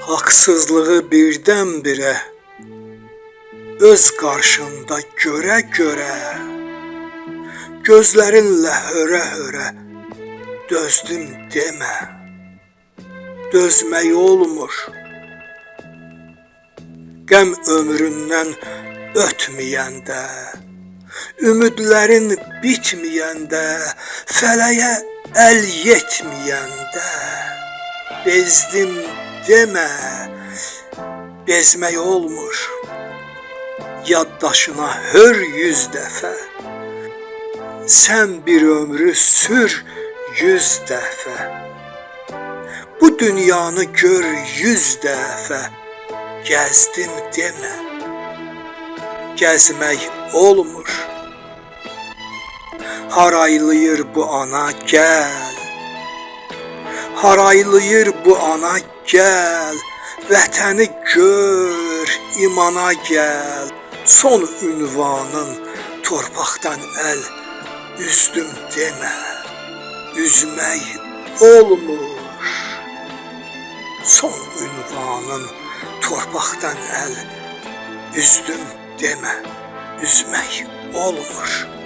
Haksızlığı birdən-birə öz qarşında görə-görə, gözlərinlə hörə-hörə dözdüm demə, dözmək olmur. Qəm ömründən ötməyəndə, ümidlərin bitməyəndə, fələyə əl yetməyəndə, bezdim demə, bezmək olmur. Yaddaşına hör 100 dəfə, sən bir ömrü sür 100 dəfə. Bu dünyanı gör 100 dəfə, gəzdim demə, gəzmək olmur. Haraylayır bu ana gəl, haraylayır bu ana gəl, vətəni gör, imana gəl. Son ünvanın torpaqdan əl üzdüm demə, üzmək olmur. Son ünvanın torpaqdan əl üzdüm demə, üzmək olmur.